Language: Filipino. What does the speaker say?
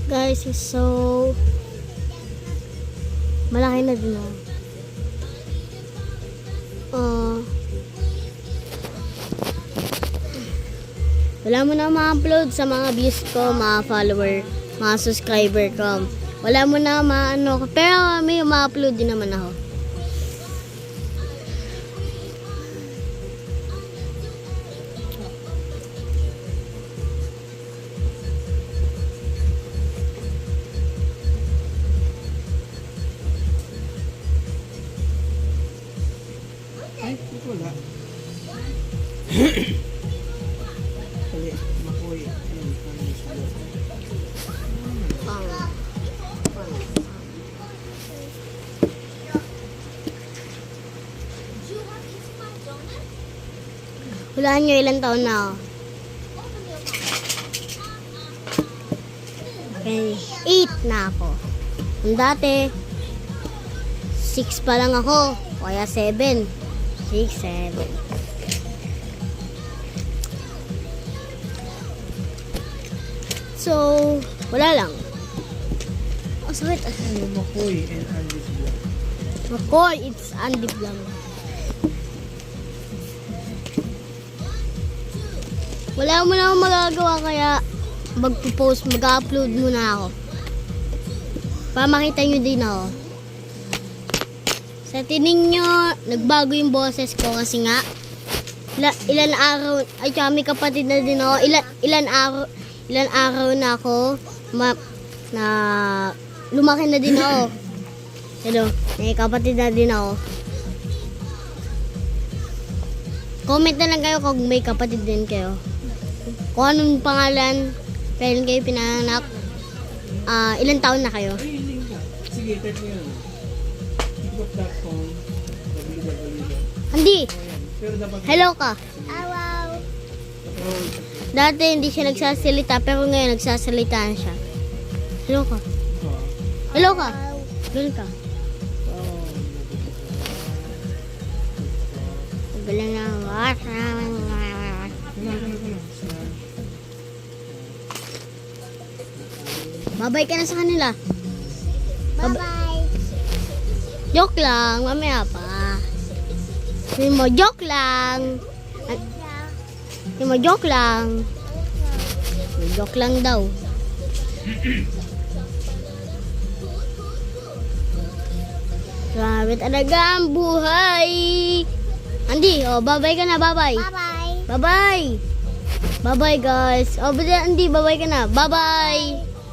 Guys, so malaki na din ako. Wala mo na ma-upload sa mga views ko, mga follower, mga subscriber ko. Wala mo na ma-ano ko. Pero may ma-upload din naman ako. Ay, wala. Kali, makoy. Ayun, parang gusto. Hulaan nyo ilang taon na ako. Okay, 8 na ako. Ang dati, 6 pa lang ako. Kaya 7. 6, 7. So, wala lang. Oh, sakit. Ano, makoy and Andy's vlog. McCoy, it's Andy Vlog. Wala mo na akong magagawa kaya mag-post, mag-upload muna ako. Para makita nyo din ako. Sa tining nyo, nagbago yung boses ko kasi nga ilan araw, ay may kapatid na din ako, ilan araw na ako na lumaki na din ako. Hello, may kapatid na din ako. Comment na lang kayo kung may kapatid din kayo. Kung anong pangalan, kailan kayo pinanganak, ilang taon na kayo. Ay, link ka. Sige, type mo yan. tiktok.com www. Hindi, Pero dapat... hello ka. Oh, Dati hindi siya nagsasalita, pero ngayon nagsasalita na siya. Hello ka. oh. Hello ka. Doon ka. Galing na. Babay ka na sa kanila. Bye-bye. Joke lang, mamaya pa. Sabi mo, joke lang. Sabi mo, joke lang. Joke lang daw. Grabe talaga ang buhay. Andy, oh, bye-bye ka na, bye-bye. Bye-bye. Bye-bye. Bye-bye, guys. Oh, Andy, bye-bye ka na. Bye-bye.